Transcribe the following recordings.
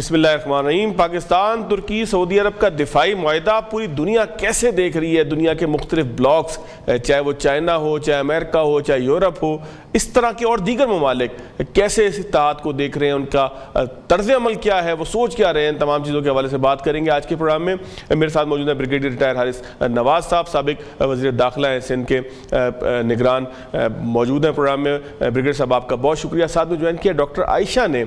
بسم اللہ الرحمن الرحیم۔ پاکستان، ترکی، سعودی عرب کا دفاعی معاہدہ پوری دنیا کیسے دیکھ رہی ہے؟ دنیا کے مختلف بلاکس، چاہے وہ چائنا ہو، چاہے امریکہ ہو، چاہے یورپ ہو، اس طرح کے اور دیگر ممالک کیسے اس اتحاد کو دیکھ رہے ہیں؟ ان کا طرز عمل کیا ہے؟ وہ سوچ کیا رہے ہیں؟ تمام چیزوں کے حوالے سے بات کریں گے آج کے پروگرام میں۔ میرے ساتھ موجود ہیں بریگیڈیئر ریٹائر حارث نواز صاحب، سابق وزیر داخلہ ہیں، سندھ کے نگران موجود ہیں پروگرام میں۔ بریگیڈیئر صاحب آپ کا بہت شکریہ۔ ساتھ میں جوائن کیا ڈاکٹر عائشہ نے،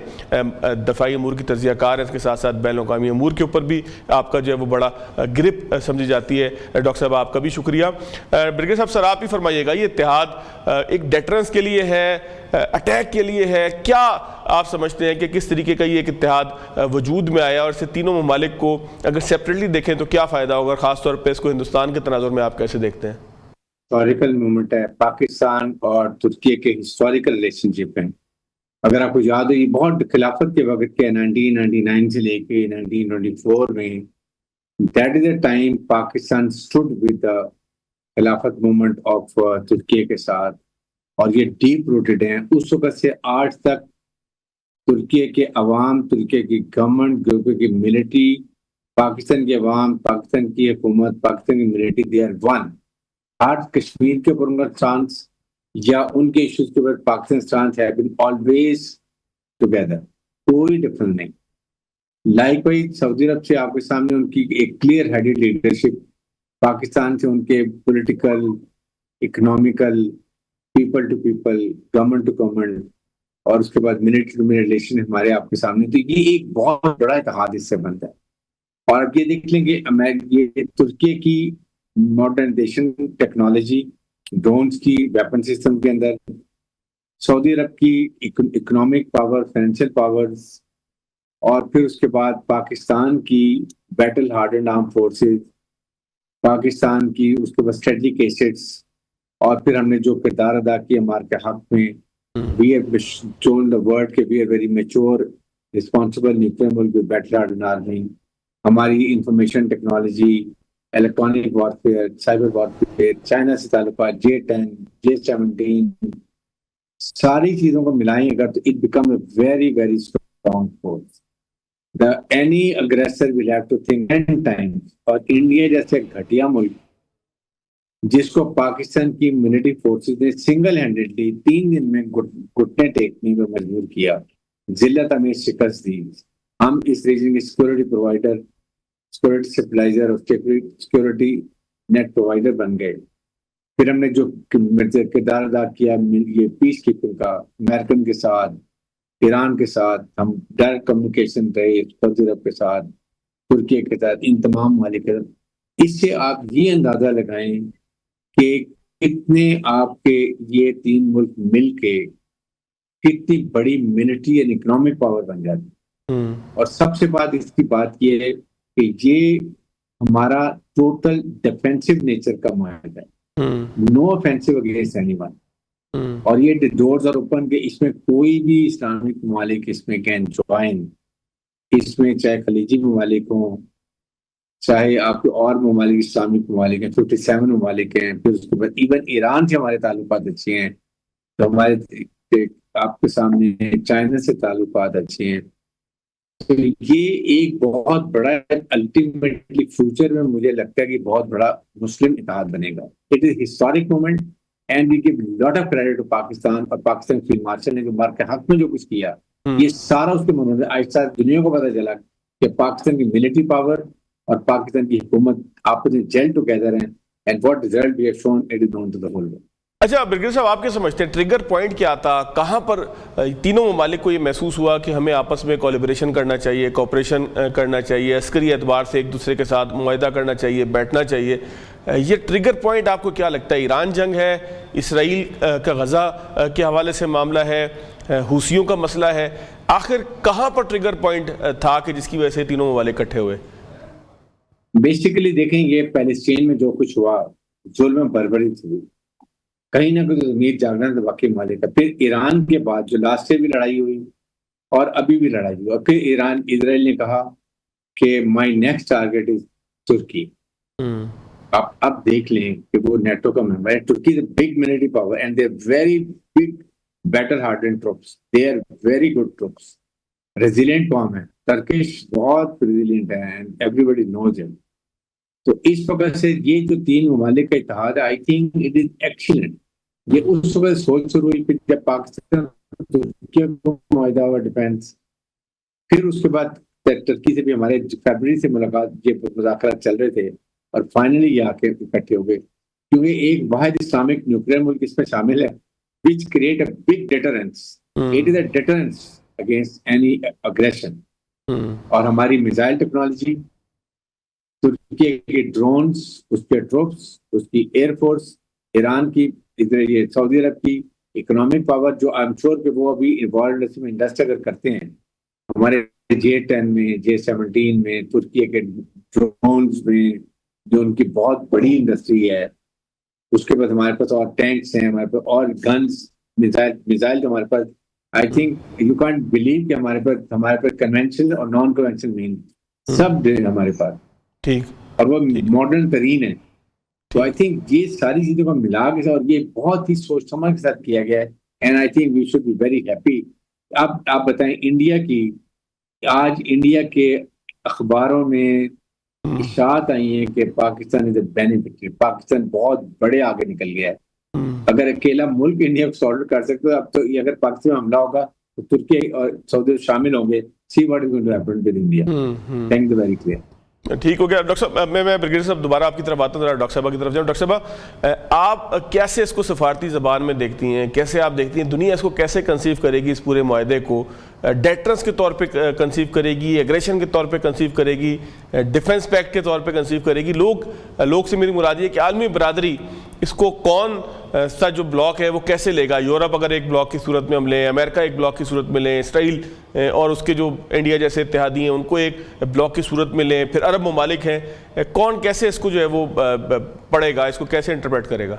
دفاعی امور کی تجزیہ کار ہے، اس کے ساتھ ساتھ بین الاقوامی امور کے اوپر بھی آپ کا جو ہے وہ بڑا گرپ سمجھی جاتی ہے۔ ڈاکٹر صاحب آپ کا بھی شکریہ۔ بریگیڈیئر صاحب سر آپ ہی فرمائیے گا، یہ اتحاد ایک ڈیٹرنس کے لیے ہے، اٹیک کے لیے ہے؟ کیا آپ سمجھتے ہیں کہ کس طریقے کا یہ ایک اتحاد وجود میں آیا، اور اسے تینوں ممالک کو اگر سیپریٹلی دیکھیں تو کیا فائدہ ہوگا؟ خاص طور پہ اس کو ہندوستان کے تناظر میں آپ کیسے دیکھتے ہیں؟ ہسٹوریکل مومنٹ ہے، پاکستان اور ترکی کے ہسٹوریکل ریلیشن شپ ہیں۔ اگر آپ کو یاد ہو، یہ بہت خلافت کے وقت کے 1999 سے لے کے 1924 میں، that is a time Pakistan stood with the خلافت موومنٹ آف ترکی کے ساتھ، اور یہ ڈیپ روٹیڈ ہیں۔ اس وقت سے آج تک ترکی کے عوام، ترکی کی گورنمنٹ، ترکی کی ملٹری، پاکستان کے عوام، پاکستان کی حکومت، پاکستان کی ملٹری، دے آر ون۔ ہر کشمیر کے اوپر ان کا سٹانس یا ان کے ایشوز کے اوپر پاکستان سٹانس ہے بین آلویز ٹوگیدر، کوئی ڈفرنس نہیں۔ لائک وائز سعودی عرب سے آپ کے سامنے ان کی ایک کلیئر ہیڈڈ لیڈرشپ، پاکستان سے ان کے political, economical, people to people, government to government, اور اس کے بعد ملٹری ٹو ملٹری ریلیشن ہمارے آپ کے سامنے۔ تو یہ ایک بہت بڑا اتحاد اس سے بنتا ہے۔ اور اب یہ دیکھ لیں گے یہ ترکی کی ماڈرنائزیشن ٹیکنالوجی، ڈرونز کی، ویپن سسٹم کے اندر، سعودی عرب کی اکنامک پاور، فائنینشیل پاورز، اور پھر اس کے بعد پاکستان کی battle hardened arm forces, Pakistan کی اس کے بعد اسٹریٹجک ایسٹس، اور پھر ہم نے جو کردار ادا کیا ہمارے کے حق میں، we have shown the world کہ we are very mature, responsible nuclear ملک with battle hardened army۔ ہماری information technology, electronic warfare, cyber warfare, China سے تعلقات، J10، J17، ساری چیزوں کو ملائیں اگر تو it become a very very strong force۔ any aggressor will have to think 10 times۔ اور انڈیا جیسے گھٹیا ملک جس کو پاکستان کی ملٹری فورسز نے سنگل ہینڈڈلی 3 دن میں گھٹنے ٹیکنے پر مجبور کیا، ذلت ہمیں شکست دی۔ ہم اس ریجن کے سیکورٹی پرووائڈر، سیکورٹی سپلائزر اور سیکورٹی نیٹ پرووائڈر بن گئے۔ پھر ہم نے جو کردار ادا کیا یہ پیس کیپنگ کا، امریکن کے ساتھ، ایران کے ساتھ ہم ڈائریکٹ کمیونیکیشن رہے، سعودی عرب کے ساتھ، ترکی کے ساتھ، ان تمام ممالک کے ساتھ۔ اس سے آپ یہ اندازہ لگائیں کہ کتنے آپ کے یہ 3 ملک مل کے کتنی بڑی ملٹری اور اکنامک پاور بن جاتی۔ اور سب سے بات اس کی بات یہ ہے کہ یہ ہمارا ٹوٹل ڈیفینسو نیچر کا معاہدہ ہے، نو افینسو اگینسٹ اینی ون۔ اور یہ ڈورز آر اوپن کہ اس میں کوئی بھی اسلامک ممالک اس میں کین جوائن، اس میں چاہے خلیجی ممالک ہوں، چاہے آپ کے اور ممالک، اسلامک ممالک ہیں، 57 ممالک ہیں، پھر اس کے بعد ایون ایران سے ہمارے تعلقات اچھے ہیں، تو ہمارے آپ کے سامنے چائنا سے تعلقات اچھے ہیں۔ تو یہ ایک بہت بڑا الٹیمیٹلی فیوچر میں مجھے لگتا ہے کہ بہت بڑا مسلم اتحاد بنے گا۔ It is historic moment and we give lot of credit to Pakistan, اور پاکستان فیلڈ مارشل نے جو مارک کے حق میں جو کچھ کیا، یہ سارا اس کے منظر آج دنیا کو پتہ چلا کہ پاکستان کی ملٹری پاور اور پاکستان کی حکومت آپس میں جیل ٹوگیدر ہیں، and what result we have shown it is known to the whole world. اچھا بریگیڈیئر صاحب آپ کیا سمجھتے ہیں ٹریگر پوائنٹ کیا تھا؟ کہاں پر تینوں ممالک کو یہ محسوس ہوا کہ ہمیں آپس میں کولیبریشن کرنا چاہیے، کوپریشن کرنا چاہیے، عسکری اعتبار سے ایک دوسرے کے ساتھ معاہدہ کرنا چاہیے، بیٹھنا چاہیے؟ یہ ٹریگر پوائنٹ آپ کو کیا لگتا ہے؟ ایران جنگ ہے، اسرائیل کا غزہ کے حوالے سے معاملہ ہے، حوثیوں کا مسئلہ ہے، آخر کہاں پر ٹریگر پوائنٹ تھا کہ جس کی وجہ سے تینوں ممالک اکٹھے ہوئے؟ بیسیکلی دیکھیں یہ پیلسٹین میں جو کچھ ہوا، ظلم بربریت ہوئی، کہیں نہ کہیں امید جاگنا تو واقعی مالک کا۔ پھر ایران کے بعد جو لاسٹ سے بھی لڑائی ہوئی اور ابھی بھی لڑائی ہوئی، اور پھر اسرائیل نے کہا کہ مائی نیکسٹ ٹارگیٹ از ترکی۔ آپ اب دیکھ لیں کہ وہ نیٹو کا ممبر ہے، Turkey is a big military power and they are very big battle hardened troops, they are very good troops. Resilient قوم ہے. ترکش بہت ریزیلینٹ ہے and everybody knows it. تو اس وقت سے یہ جو تین ممالک کا اتحاد ہے, I think it is excellent. یہ اس وقت سوچ شروع ہوئی کہ جب پاکستان ترکی کو معاہدہ ہوا ڈیفینس, پھر اس کے بعد ترکی سے بھی ہمارے فیبرری سے ملاقات, یہ مذاکرات چل رہے تھے, اور فائنلی یہ آ کے اکٹھے ہو گئے, کیونکہ ایک واحد اسلامک نیوکلیئر ملک اس میں شامل ہے, which create a big deterrence. It is a deterrence against any aggression. اور ہماری میزائل ٹیکنالوجی, ترکی کے ڈرونز, اس کے ٹروپس, اس کی ایئر فورس, ایران کی, یہ سعودی عرب کی اکنامک پاور, جو آئی ایم شیور کہ وہ ابھی ورلڈ میں انڈسٹ اگر کرتے ہیں, ہمارے J-10 میں, J-17 میں, ترکی کے ڈرونز میں, جو ان کی بہت بڑی انڈسٹری ہے. اس کے بعد ہمارے پاس اور ٹینکس ہیں, ہمارے پاس اور گنز, میزائل تو ہمارے پاس, I think you can't believe کہ ہمارے پاس کنونشنل اور نان کنونشنل مین سب ہمارے پاس, ٹھیک, اور وہ ماڈرن ترین ہے. تو آئی تھنک یہ ساری چیزوں کو ملا کے, اور یہ بہت ہی سوچ سمجھ کے ساتھ کیا گیا ہے, and I think we should be very happy. اب آپ بتائیں, انڈیا کی آج انڈیا کے اخباروں میں اشاعت آئی ہیں کہ پاکستان از اے بینیفیشری, پاکستان بہت بڑے آگے نکل گیا ہے. اگر اکیلا ملک انڈیا کو سارٹ کر سکتے تو اب تو یہ اگر پاکستان میں حملہ ہوگا تو ترکی اور سعودی شامل ہوں گے. See what is going to happen with India. Thank you very clear. ٹھیک ہو گیا ڈاکٹر صاحب. میں بریگیڈیئر صاحب دوبارہ آپ کی طرف آتا ہوں, ذرا ڈاکٹر صاحبہ کی طرف جاؤں. ڈاکٹر صاحبہ, آپ کیسے اس کو سفارتی زبان میں دیکھتی ہیں, کیسے آپ دیکھتی ہیں دنیا اس کو کیسے کنسیو کرے گی, اس پورے معاہدے کو ڈیٹرنس کے طور پہ کنسیو کرے گی, ایگریشن کے طور پہ کنسیو کرے گی, ڈیفنس پیکٹ کے طور پہ کنسیو کرے گی؟ لوگ سے میری مراد یہ کہ عالمی برادری اس کو کون سا جو بلاک ہے وہ کیسے لے گا؟ یورپ اگر ایک بلاک کی صورت میں ہم لیں, امریکہ ایک بلاک کی صورت میں لیں, اسرائیل اور اس کے جو انڈیا جیسے اتحادی ہیں ان کو ایک بلاک کی صورت میں لیں, پھر عرب ممالک ہیں, کون کیسے اس کو جو ہے وہ پڑھے گا, اس کو کیسے انٹرپریٹ کرے گا؟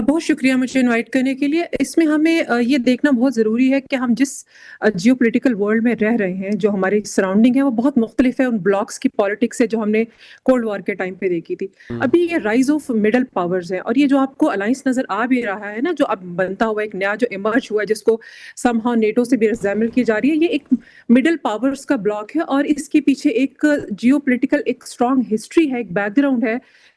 بہت شکریہ مجھے انوائٹ کرنے کے لیے. اس میں ہمیں یہ دیکھنا بہت ضروری ہے کہ ہم جس جیو پولیٹیکل ورلڈ میں رہ رہے ہیں, جو ہماری سراؤنڈنگ ہے وہ بہت مختلف ہے ان بلاکس کی پالیٹکس سے جو ہم نے کولڈ وار کے ٹائم پہ دیکھی تھی. ابھی یہ رائز آف مڈل پاورز ہے, اور یہ جو آپ کو الائنس نظر آ بھی رہا ہے نا, جو اب بنتا ہوا ایک نیا جو ایمرج ہوا ہے جس کو سم ہاؤ نیٹو سے بھی ریزیمبل کی جا رہی ہے, یہ ایک مڈل پاورز کا بلاک ہے, اور اس کے پیچھے ایک جیو پولیٹیکل ایک اسٹرانگ ہسٹری ہے, ایک بیک گراؤنڈ ہے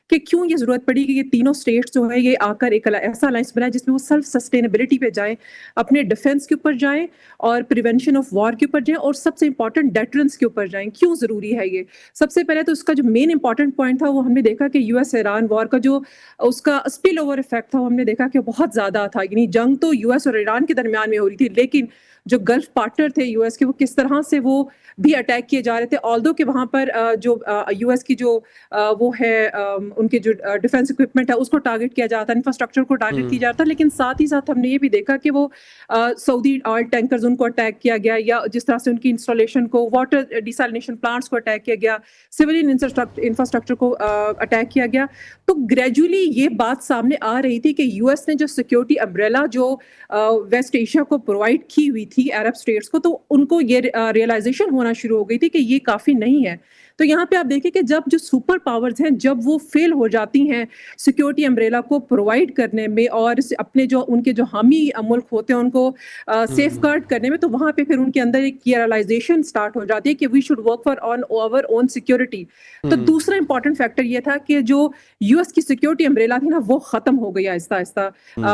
کہ کیوں یہ ضرورت پڑی کہ یہ تینوں اسٹیٹس جو ہے یہ آ کر ایک ایسا الائنس بنائے جس میں وہ سیلف سسٹینیبلٹی پہ جائیں, اپنے ڈیفینس کے اوپر جائیں, اور پریونشن آف وار کے اوپر جائیں, اور سب سے امپورٹنٹ ڈیٹرنس کے اوپر جائیں. کیوں ضروری ہے یہ؟ سب سے پہلے تو اس کا جو مین امپورٹنٹ پوائنٹ تھا وہ ہم نے دیکھا کہ یو ایس ایران وار کا جو اس کا اسپل اوور افیکٹ تھا وہ ہم نے دیکھا کہ بہت زیادہ تھا. یعنی جنگ تو یو ایس اور ایران کے درمیان میں ہو رہی تھی, لیکن جو گلف پارٹنر تھے یو ایس کے, وہ کس طرح سے وہ بھی اٹیک کیے جا رہے تھے. آلدو کہ وہاں پر جو یو ایس کی جو وہ ہے ان کے جو ڈیفینس اکوپمنٹ ہے اس کو ٹارگٹ کیا جاتا ہے, انفراسٹرکچر کو ٹارگٹ کیا جاتا ہے, لیکن ساتھ ہی ساتھ ہم نے یہ بھی دیکھا کہ وہ سعودی آئل ٹینکرز ان کو اٹیک کیا گیا, یا جس طرح سے ان کی انسٹالیشن کو, واٹر ڈیسالینیشن پلانٹس کو اٹیک کیا گیا, سویلین انفراسٹرکچر کو اٹیک کیا گیا. تو گریجولی یہ بات سامنے آ رہی تھی کہ یو ایس نے جو سیکورٹی امبریلا جو ویسٹ ایشیا کو پرووائڈ کی ہوئی تھی عرب اسٹیٹس کو, تو ان کو یہ ریئلائزیشن ہونا شروع ہو گئی تھی کہ یہ کافی نہیں ہے. تو یہاں پہ آپ دیکھیں کہ جب جو سپر پاورز ہیں جب وہ فیل ہو جاتی ہیں سیکورٹی امبریلا کو پرووائڈ کرنے میں, اور اپنے جو ان کے جو حامی ملک ہوتے ہیں ان کو سیف گارڈ کرنے میں, تو وہاں پہ پھر ان کے اندر ایک ریئلائزیشن اسٹارٹ ہو جاتی ہے کہ we should work for on our own security. تو دوسرا امپورٹنٹ فیکٹر یہ تھا کہ جو یو ایس کی سیکورٹی امبریلا تھی نا وہ ختم ہو گئی آہستہ آہستہ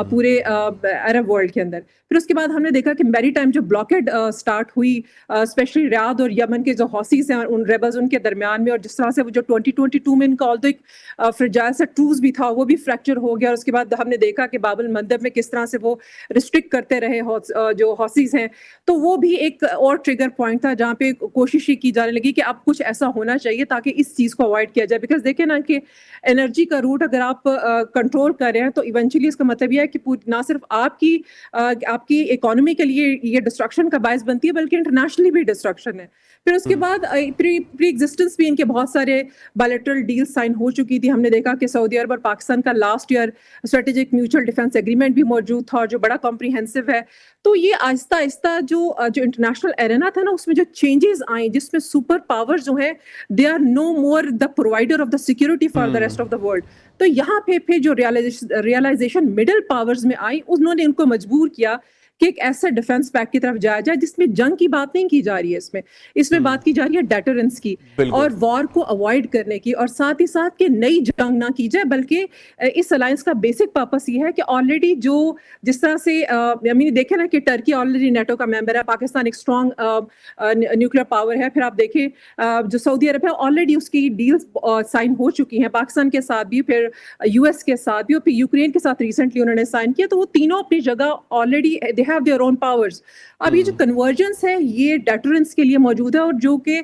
پورے عرب ورلڈ کے اندر. پھر اس کے بعد ہم نے دیکھا کہ میری ٹائم جو بلاکیڈ اسٹارٹ ہوئی اسپیشلی ریاض اور یمن کے جو حوثیز ہیں ان ریبلز ان کے درمیان میں, اور جس طرح سے وہ جو 2022 میں ان کا آلدو ایک فرجائل سا ٹروز بھی تھا وہ بھی فریکچر ہو گیا. اور اس کے بعد ہم نے دیکھا کہ باب المندب میں کس طرح سے وہ ریسٹرکٹ کرتے رہے جو حوثیز ہیں, تو وہ بھی ایک اور ٹریگر پوائنٹ تھا جہاں پہ کوشش کی جانے لگی کہ اب کچھ ایسا ہونا چاہیے تاکہ اس چیز کو اوائڈ کیا جائے. بیکاز دیکھیں نا کہ انرجی کا روٹ اگر آپ کنٹرول کر رہے ہیں تو ایونچولی اس کا مطلب یہ ہے کہ نہ صرف آپ کی اکانومی کے لیے یہ ڈسٹرکشن کا باعث بنتی ہے بلکہ انٹرنیشنلی بھی ڈسٹرکشن ہے. پھر اس کے بعد پری ایگزسٹنس بھی ان کے بہت سارے بائلیٹرل ڈیل سائن ہو چکی تھی. ہم نے دیکھا کہ سعودی عرب اور پاکستان کا last year strategic mutual defence agreement بھی موجود تھا, اور جو بڑا کمپریہنسو ہے. تو یہ آہستہ آہستہ جو انٹرنیشنل ایرینا تھا نا اس میں جو چینجز آئیں, جس میں سپر پاورز جو ہیں they are no more the provider of the security for the rest of the world. تو یہاں پہ پھر جو ریئلائزیشن مڈل پاورز میں آئی, انہوں نے ان کو مجبور کیا کہ ایک ایسا ڈیفense پیکٹ کی طرف جایا جائے جس میں جنگ کی بات نہیں کی جا رہی ہے، اس میں بات کی جا رہی ہے ڈیٹرنس کی اور وار کو اوائڈ کرنے کی، اور ساتھ ہی ساتھ کہ نئی جنگ نہ کی جائے، بلکہ اس الائنس کا بیسک پرپس یہ ہے کہ آلریڈی جو جس طرح سے دیکھیں نا کہ ٹرکی آلریڈی نیٹو کا ممبر ہے، پاکستان ایک اسٹرانگ نیوکلیر پاور ہے، پھر آپ دیکھیں جو سعودی عرب ہے آلریڈی اس کی ڈیلز سائن ہو چکی ہیں پاکستان کے ساتھ بھی، پھر یو ایس کے ساتھ بھی، اور پھر یوکرین کے ساتھ ریسنٹلی انہوں نے سائن کیا، تو وہ تینوں اپنی جگہ already they have their own powers. اب یہ جو کنورجنس ہے یہ ڈیٹرنس کے لیے موجود ہے، اور جو کہ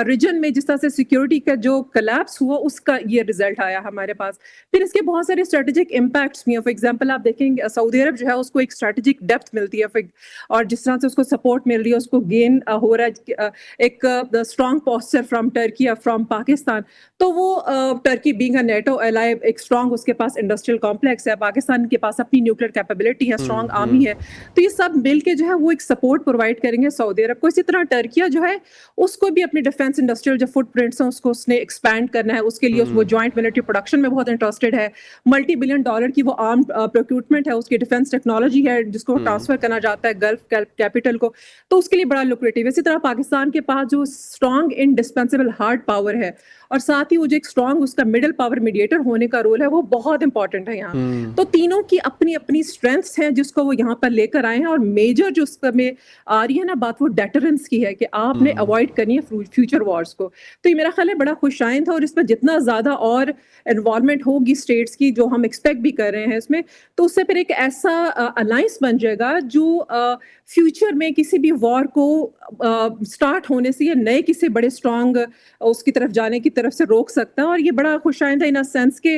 ریجن میں جس طرح سے سیکورٹی کا جو کلیپس ہوا اس کا یہ رزلٹ آیا ہمارے پاس. پھر اس کے بہت سارے اسٹریٹجک امپیکٹس بھی ہیں. فار ایگزامپل آپ دیکھیں گے سعودی عرب جو ہے اس کو ایک اسٹریٹجک ڈیپتھ ملتی ہے، اور جس طرح سے اس کو سپورٹ مل رہی ہے، اس کو گین ہو رہا ہے ایک اسٹرانگ پوسچر فرام ٹرکی یا فرام پاکستان. تو وہ Turkey being a NATO ally ایک اسٹرانگ اس کے پاس انڈسٹریل کمپلیکس ہے، پاکستان کے پاس اپنی نیوکلیر کیپیبلٹی ہے، اسٹرانگ آرمی ہے، تو یہ سب مل کے جو ہے وہ ایک سپورٹ پرووائڈ کریں گے سعودی عرب کو. اسی طرح ٹرکیہ جو ہے اس کو بھی اپنی ڈیفینس انڈسٹریل جو فٹ پرنٹس ہیں اس کو اس نے ایکسپینڈ کرنا ہے، اس کے لیے وہ جوائنٹ ملٹری پروڈکشن میں بہت انٹرسٹڈ ہے. $multi billion کی وہ آرم پروکیورمنٹ ہے، اس کی ڈیفینس ٹیکنالوجی ہے جس کو ٹرانسفر کرنا جاتا ہے گلف کیپٹل کو، تو اس کے لیے بڑا لوکریٹو. اسی طرح پاکستان کے پاس جو اسٹرانگ انڈسپینسیبل ہارڈ پاور ہے، اور ساتھ ہی وہ جو ایک اسٹرانگ اس کا مڈل پاور میڈیٹر ہونے کا رول ہے، وہ بہت امپورٹنٹ ہے یہاں. تو تینوں کی اپنی اپنی اسٹرینتھس ہیں جس کو وہ یہاں پر لے کر آئے ہیں، اور میجر جو اس میں آ رہی ہے نا بات، وہ ڈیٹرنس کی ہے کہ آپ نے اوائڈ کرنی ہے فیوچر وارز کو. تو یہ میرا خیال ہے بڑا خوش آئند ہے، اور اس میں جتنا زیادہ اور انوالومنٹ ہوگی اسٹیٹس کی جو ہم ایکسپیکٹ بھی کر رہے ہیں اس میں، تو اس سے پھر ایک ایسا الائنس بن جائے گا جو فیوچر میں کسی بھی وار کو سٹارٹ ہونے سے یا نئے کسی بڑے اسٹرانگ اس کی طرف جانے کی طرف سے روک سکتا ہے. اور یہ بڑا خوش آئند ہے ان سینس کہ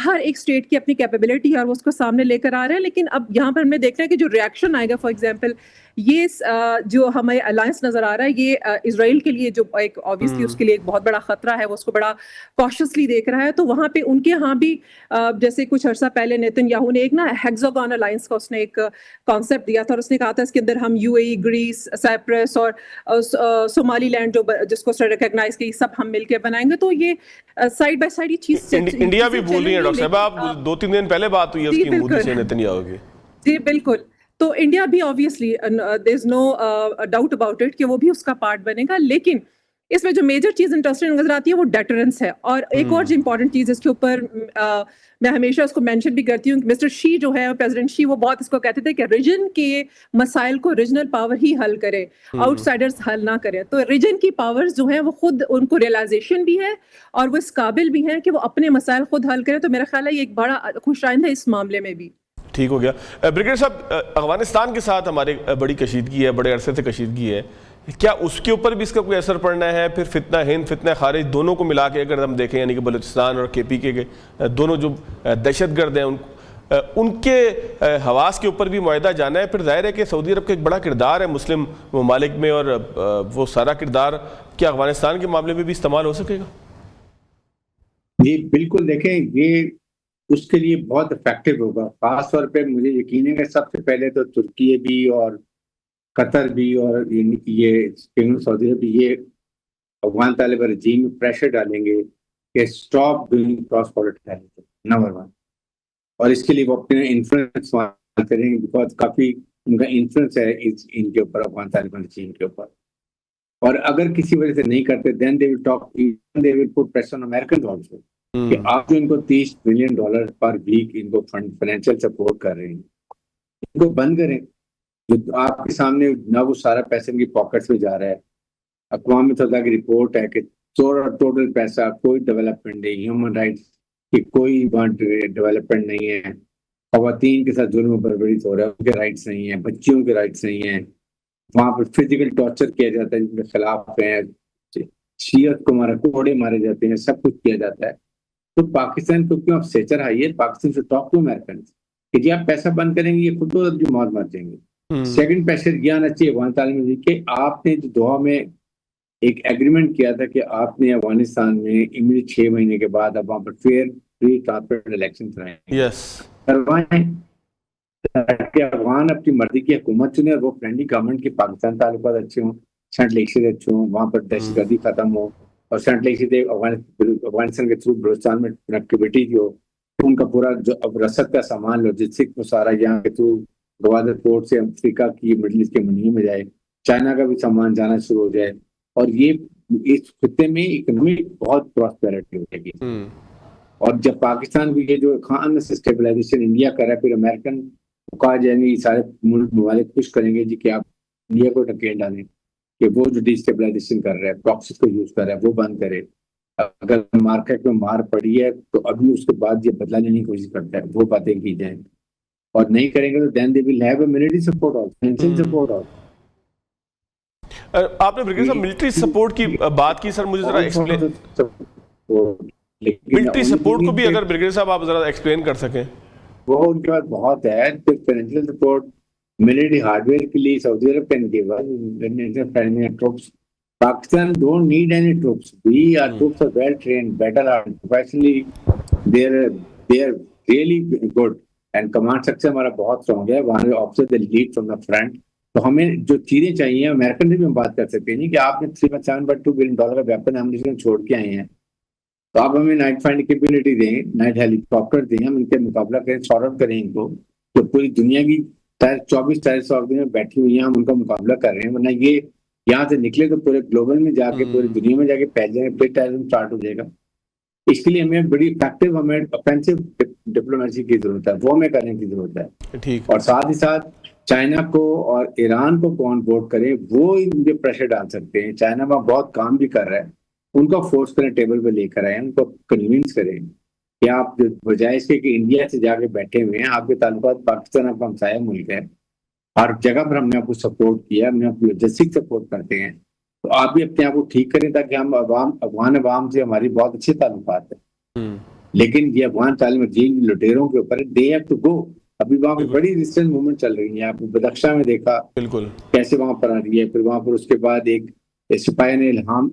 ہر ایک اسٹیٹ کی اپنی کیپیبلٹی ہے اور وہ اس کو سامنے لے کر آ رہے ہیں. لیکن اب یہاں پر ہمیں دیکھنا ہے کہ جو ریئیکشن آئے گا، فار ایگزامپل یہ جو ہمیں الائنس نظر آ رہا ہے، یہ اسرائیل کے لیے جو ایک obviously اس کے لیے ایک بہت بڑا خطرہ ہے، وہ اس کو بڑا کاشسلی دیکھ رہا ہے. تو وہاں پہ ان کے ہاں بھی جیسے کچھ عرصہ پہلے نیتن یاہو نے ایک نا ہیگزاگون الائنس کا اس نے ایک کانسیپٹ دیا تھا، اور اس نے کہا تھا اس کے اندر ہم U A E, Greece, Cyprus اور صومالی لینڈ جو جس کو ریکگنائز کی سب ہم مل کے بنائیں گے. تو یہ سائڈ بائی سائڈ یہ چیز انڈیا بھی بھول رہی ہے ڈاکٹر صاحب، آپ 2-3 دن پہلے بات ہوئی ہے اس کی مودی سے نیتن یاہو کی. جی بالکل. تو انڈیا بھی obviously there is no doubt about it کہ وہ بھی اس کا پارٹ بنے گا. لیکن اس میں جو میجر چیز انٹرسٹنگ نظر آتی ہے وہ ڈیٹرنس ہے. اور ایک اور جو امپورٹنٹ چیز اس کے اوپر میں ہمیشہ اس کو مینشن بھی کرتی ہوں کہ مسٹر شی جو ہے پریزیڈنٹ شی، وہ بہت اس کو کہتے تھے کہ ریجن کے مسائل کو ریجنل پاور ہی حل کرے، آؤٹ سائڈرز حل نہ کریں. تو ریجن کی پاورز جو ہیں وہ خود ان کو ریئلائزیشن بھی ہے اور وہ اس قابل بھی ہیں کہ وہ اپنے مسائل خود حل کریں. تو میرا خیال ہے یہ ایک بڑا خوش آئند ہے اس معاملے میں بھی. ٹھیک ہو گیا. بریگیڈیئر صاحب، افغانستان کے ساتھ ہمارے بڑی کشیدگی ہے، بڑے عرصے سے کشیدگی ہے، کیا اس کے اوپر بھی اس کا کوئی اثر پڑنا ہے؟ پھر فتنہ ہند، فتنہ خارج دونوں کو ملا کے اگر ہم دیکھیں، یعنی کہ بلوچستان اور کے پی کے دونوں جو دہشت گرد ہیں ان کے حواس کے اوپر بھی معاہدہ جانا ہے. پھر ظاہر ہے کہ سعودی عرب کا ایک بڑا کردار ہے مسلم ممالک میں، اور وہ سارا کردار کیا افغانستان کے معاملے میں بھی استعمال ہو سکے گا؟ جی بالکل. دیکھیں یہ اس کے لیے بہت افیکٹو ہوگا. خاص طور پہ مجھے یقین ہے کہ سب سے پہلے تو ترکی بھی اور قطر بھی اور یہ سعودی عرب بھی یہ افغان طالبان رجیم میں پریشر ڈالیں گے کہ stop doing cross border terrorism, number 1. اور اس کے لیے وہ اپنے انفلوئنس کریں گے، بیکاز کافی ان کا انفلوئنس ہے ان کے اوپر، افغان طالبان رجیم کے اوپر. اور اگر کسی وجہ سے نہیں کرتے then they will talk, they will put pressure on Americans also کہ آپ جو ان کو $30 بلین پر ویک ان کو فائنینشیل سپورٹ کر رہے ہیں، ان کو بند کریں. جو آپ کے سامنے نہ وہ سارا پیسہ ان کی پاکٹس میں جا رہا ہے. اقوام متحدہ کی رپورٹ ہے کہ ٹوٹل پیسہ کوئی ڈیولپمنٹ نہیں، ہیومن رائٹس کی کوئی ڈیولپمنٹ نہیں ہے، خواتین کے ساتھ ظلم و بربری ہو رہا ہے، ان کے رائٹس نہیں ہیں، بچیوں کے رائٹس نہیں ہیں، وہاں پر فزیکل ٹارچر کیا جاتا ہے جن کے خلاف ہیں، شیعت کو کوڑے مارے جاتے ہیں، سب کچھ کیا جاتا ہے. تو پاکستان کو کیوں آپ سیچر آئیے، پاکستان سے ٹاک ٹو امریکنز کہ جی آپ پیسہ بند کریں گے، یہ خود تو جو موت مر جائیں گے. سیکنڈ پریشر یہ آنا چاہیے افغان تعلیم جی کہ آپ نے جو دوحہ میں ایک ایگریمنٹ کیا تھا کہ آپ نے افغانستان میں امیڈیٹ 6 مہینے کے بعد اب وہاں پر فیئر فری ٹرانسپیرنٹ الیکشن کروائیں کہ افغان اپنی مرضی کی حکومت چنے اور وہ فرینڈلی گورنمنٹ کے پاکستان تعلقات اچھے ہوں، سینٹ لیکشن اچھے ہوں، وہاں پر دہشت گردی ختم ہو، اور سینٹ لیکشن افغانستان کے تھرو بلوچستان میں کنیکٹیوٹی جو ان کا پورا جو اب رسد کا سامان لاجسٹک وہ سارا یہاں کے تھرو گوادر پورٹ سے افریقہ کی مڈل ایسٹ کے منڈیوں میں جائے, چائنا کا بھی سامان جانا شروع ہو جائے, اور یہ اس خطے میں اکنامک بہت پراسپیرٹی ہو جائے گی. اور جب پاکستان بھی یہ جو خان سے اسٹیبلائزیشن انڈیا کر رہا ہے, پھر امریکن کہا جائیں گے, سارے ملک ممالک خوش کریں گے جی کہ آپ انڈیا کو ڈھکیل ڈالیں کہ وہ جو ڈی اسٹیبلائزیشن کر رہا ہے, پراکسیز کو یوز کر رہا ہے, وہ بند کرے. اگر مارکیٹ میں مار پڑی ہے تو ابھی اس کے بعد یہ بدلا لینے کی کوشش کرتا ہے, وہ باتیں کی جائیں, اور نہیں کریں گے تو then they will have a military support also, financial support also. آپ نے بریگیڈیئر صاحب ملٹری سپورٹ کی بات کی, سر مجھے ذرا ایکسپلین, ملٹری سپورٹ کو بھی اگر بریگیڈیئر صاحب آپ ذرا ایکسپلین کر سکیں. وہ ان کے پاس بہت ہے financial support, military hardware کے لیے Saudi Arab can give troops. Pakistan don't need any troops. Our troops are well trained, better armed, professionally. They are really good. And command structure ہمارا بہت strong ہے. وہاں officer they lead from the front. تو ہمیں جو چیزیں چاہیے, American سے بھی ہم بات کر سکتے ہیں کہ آپ نے $3.7 بلین کا ویپن ہم چھوڑ کے آئے ہیں, تو آپ ہمیں نائٹ فائنڈ کیپیبلٹی دیں, نائٹ ہیلی کاپٹر دیں, ہم ان کے مقابلہ کریں, سارٹ آؤٹ کریں ان کو. جو پوری دنیا کی 24 میں بیٹھی ہوئی ہیں, ہم ان کا مقابلہ کر رہے ہیں. ورنہ یہ یہاں سے نکلے تو پورے گلوبل میں جا کے, پوری دنیا میں جا کے پھیل جائیں گے, پھر ٹیررزم اسٹارٹ ہو جائے گا. اس کے لیے ہمیں بڑی افیکٹو, ہمیں آفینسو ڈپلومیسی کی ضرورت ہے, وہ ہمیں کرنے کی ضرورت ہے. ٹھیک. اور ساتھ ہی ساتھ چائنا کو اور ایران کو کون ووٹ کریں, وہ ان پہ پریشر ڈال سکتے ہیں. چائنا وہاں بہت کام بھی کر رہا ہے, ان کو فورس کریں, ٹیبل پہ لے کر آئیں, ان کو کنوینس کریں کہ آپ بجائے اس کے کہ انڈیا سے جا کے بیٹھے ہوئے ہیں, آپ کے تعلقات پاکستان آپ کا ہمسایہ ملک ہے, ہر جگہ پر ہم نے آپ کو سپورٹ کیا, ہم نے آپ کو لوجسٹک سپورٹ کرتے ہیں, تو آپ بھی اپنے آپ کو ٹھیک کریں تاکہ ہم افغان عوام سے ہماری بہت اچھے تعلقات ہیں. لیکن یہ افغان طالب علم لٹیروں کے اوپر دے ہیو ٹو گو. ابھی وہاں پہ بڑی ریزسٹنس موومنٹ چل رہی ہے, آپ نے بدخشاں میں دیکھا بالکل کیسے وہاں پر آ رہی ہے. پھر وہاں پر اس کے بعد ایک سپاہی نے الہام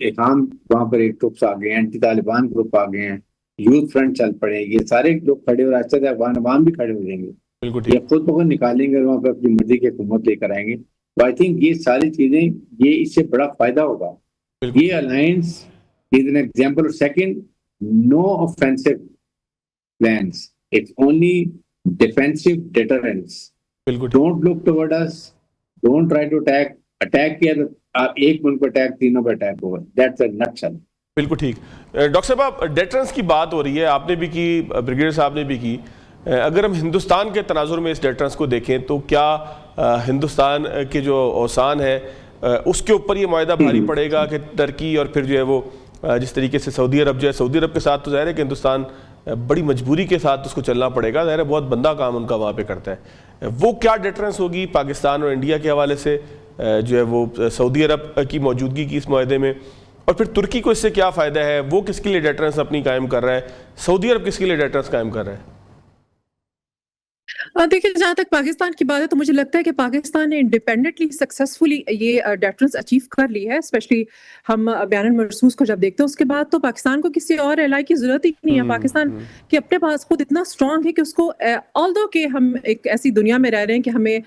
وہاں پر ایک ٹروپس آ گئے ہیں, اینٹی طالبان گروپ آ گئے ہیں, یوتھ فرنٹ چل پڑے, یہ سارے لوگ کھڑے اور آہستہ سے افغان عوام بھی کھڑے ہو جائیں گے. یہ خود بخود نکالیں گے, وہاں پہ اپنی مرضی کی حکومت لے کر آئیں گے. تو آئی تھنک یہ ساری چیزیں, یہ اس سے بڑا فائدہ ہوگا. یہ alliance is an example. Second, no offensive plans, it's only defensive deterrence. Don't look toward us, don't try to attack. Attack کیا تو ایک ملک پہ اٹیک, تینوں پہ اٹیک ہوگا. That's a نٹشل. بالکل ٹھیک. ڈاکٹر صاحب ڈیٹرنس کی بات ہو رہی ہے, آپ نے بھی کی, بریگیڈیئر صاحب نے بھی کی. اگر ہم ہندوستان کے تناظر میں اس ڈیٹرنس کو دیکھیں تو کیا ہندوستان کے جو اوسان ہے اس کے اوپر یہ معاہدہ بھاری پڑے گا کہ ترکی اور پھر جو ہے وہ جس طریقے سے سعودی عرب جو ہے, سعودی عرب کے ساتھ تو ظاہر ہے کہ ہندوستان بڑی مجبوری کے ساتھ اس کو چلنا پڑے گا, ظاہر ہے بہت بندہ کام ان کا وہاں پہ کرتا ہے. وہ کیا ڈیٹرنس ہوگی پاکستان اور انڈیا کے حوالے سے جو ہے وہ سعودی عرب کی موجودگی کی اس معاہدے میں, اور پھر ترکی کو اس سے کیا فائدہ ہے, وہ کس کے لیے ڈیٹرنس اپنی قائم کر رہا ہے, سعودی عرب کس کے لیے ڈیٹرنس قائم کر رہا ہے؟ دیکھیں, جہاں تک پاکستان کی بات ہے تو مجھے لگتا ہے کہ پاکستان نے انڈیپینڈنٹلی سکسیسفلی یہ ڈیٹرنس اچیو کر لی ہے. اسپیشلی ہم بیان مرسوس کو جب دیکھتے ہیں اس کے بعد تو پاکستان کو کسی اور الائی کی ضرورت ہی نہیں ہے. پاکستان کے اپنے پاس خود اتنا اسٹرانگ ہے کہ اس کو, آلدو کہ ہم ایک ایسی دنیا میں رہ رہے ہیں کہ ہمیں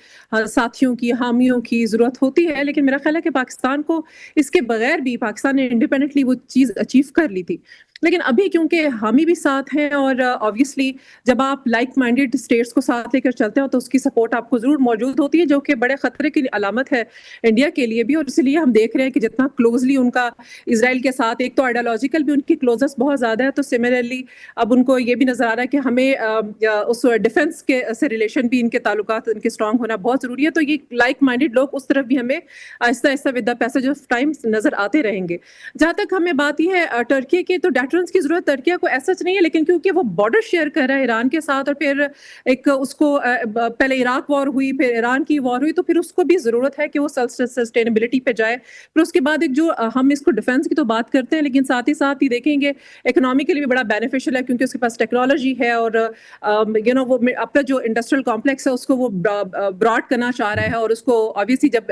ساتھیوں کی, حامیوں کی ضرورت ہوتی ہے, لیکن میرا خیال ہے کہ پاکستان کو اس کے بغیر بھی پاکستان نے انڈیپینڈنٹلی وہ چیز اچیو کر لی تھی. لیکن ابھی کیونکہ حامی بھی ساتھ ہیں, اور آبویسلی جب آپ لائک مائنڈیڈ اسٹیٹس کو ساتھ لے کر چلتے ہو تو اس کی سپورٹ آپ کو ضرور موجود ہوتی ہے, جو کہ بڑے خطرے کی علامت ہے انڈیا کے لیے بھی. اور اس لیے ہم دیکھ رہے ہیں کہ جتنا کلوزلی ان کا اسرائیل کے ساتھ, ایک تو آئیڈیالوجیکل بھی ان کی کلوزنس بہت زیادہ ہے, تو سملرلی اب ان کو یہ بھی نظر آ رہا ہے کہ ہمیں اس ڈیفنس کے سے ریلیشن بھی ان کے تعلقات ان کے اسٹرانگ ہونا بہت ضروری ہے. تو یہ لائک مائنڈیڈ لوگ اس طرف بھی ہمیں آہستہ آہستہ with the passage of time نظر آتے رہیں گے. جہاں تک ہمیں بات یہ ہے ٹرکی کی, تو ڈیٹرنس کی ضرورت ترکیہ کو ایسا نہیں ہے, لیکن کیونکہ وہ بارڈر شیئر کر رہا ہے ایران کے ساتھ, اور پھر ایک اس کو پہلے عراق وار ہوئی, پھر ایران کی وار ہوئی, تو پھر اس کو بھی ضرورت ہے کہ وہ سیلف سسٹینیبلٹی پہ جائے. پھر اس کے بعد ایک جو ہم اس کو ڈیفینس کی تو بات کرتے ہیں, لیکن ساتھ ہی دیکھیں گے اکنامیکلی بھی بڑا بینیفیشل ہے, کیونکہ اس کے پاس ٹیکنالوجی ہے, اور وہ اپنا جو انڈسٹریل کمپلیکس ہے اس کو وہ براڈ کرنا چاہ رہا ہے, اور اس کو obviously جب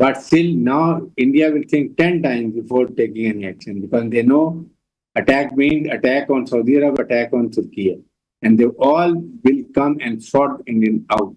but still now India will think 10 times before taking any action, because they know attack means attack on Saudi Arab, attack on Turkey, and they all will come and sort Indian out.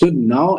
So now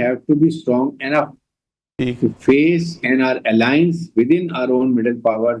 have to be strong enough to face and our alliance within our own middle power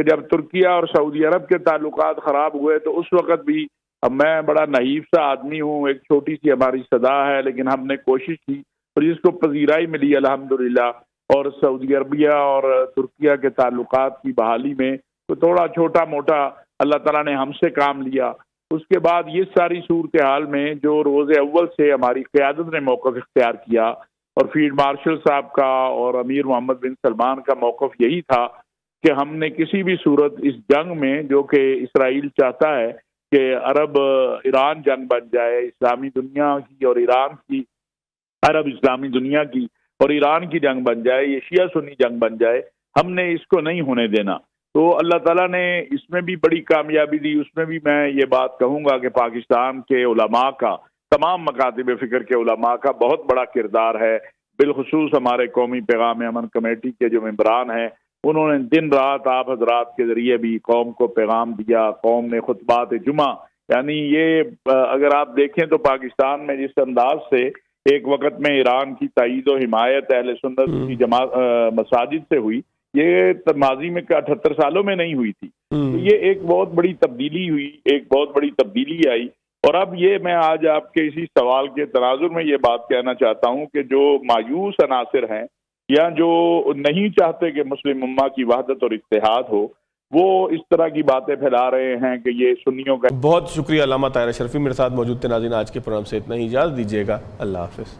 کہ جب ترکیہ اور سعودی عرب کے تعلقات خراب ہوئے تو اس وقت بھی، اب میں بڑا نحیف سا آدمی ہوں، ایک چھوٹی سی ہماری صدا ہے، لیکن ہم نے کوشش کی اور جس کو پذیرائی ملی الحمدللہ، اور سعودی عربیہ اور ترکیہ کے تعلقات کی بحالی میں تو تھوڑا چھوٹا موٹا اللہ تعالیٰ نے ہم سے کام لیا۔ اس کے بعد یہ ساری صورتحال میں جو روز اول سے ہماری قیادت نے موقف اختیار کیا، اور فیلڈ مارشل صاحب کا اور امیر محمد بن سلمان کا موقف یہی تھا کہ ہم نے کسی بھی صورت اس جنگ میں، جو کہ اسرائیل چاہتا ہے کہ عرب ایران جنگ بن جائے، اسلامی دنیا کی اور ایران کی، عرب اسلامی دنیا کی اور ایران کی جنگ بن جائے، یہ شیعہ سنی جنگ بن جائے، ہم نے اس کو نہیں ہونے دینا۔ تو اللہ تعالیٰ نے اس میں بھی بڑی کامیابی دی۔ اس میں بھی میں یہ بات کہوں گا کہ پاکستان کے علماء کا، تمام مکاتب فکر کے علماء کا بہت بڑا کردار ہے، بالخصوص ہمارے قومی پیغام امن کمیٹی کے جو ممبران ہیں، انہوں نے دن رات آپ حضرات کے ذریعے بھی قوم کو پیغام دیا، قوم نے خطبات جمعہ، یعنی یہ اگر آپ دیکھیں تو پاکستان میں جس انداز سے ایک وقت میں ایران کی تائید و حمایت اہل سنت کی جماعت مساجد سے ہوئی، یہ ماضی میں 78 سالوں میں نہیں ہوئی تھی۔ تو یہ ایک بہت بڑی تبدیلی ہوئی، ایک بہت بڑی تبدیلی آئی۔ اور اب یہ میں آج آپ کے اسی سوال کے تناظر میں یہ بات کہنا چاہتا ہوں کہ جو مایوس عناصر ہیں یا جو نہیں چاہتے کہ مسلم امہ کی وحدت اور اتحاد ہو، وہ اس طرح کی باتیں پھیلا رہے ہیں کہ یہ سنیوں کا۔ بہت شکریہ علامہ طاہر اشرفی، میرے ساتھ موجود تھے۔ ناظرین، آج کے پروگرام سے اتنا ہی، اجازت دیجیے گا، اللہ حافظ۔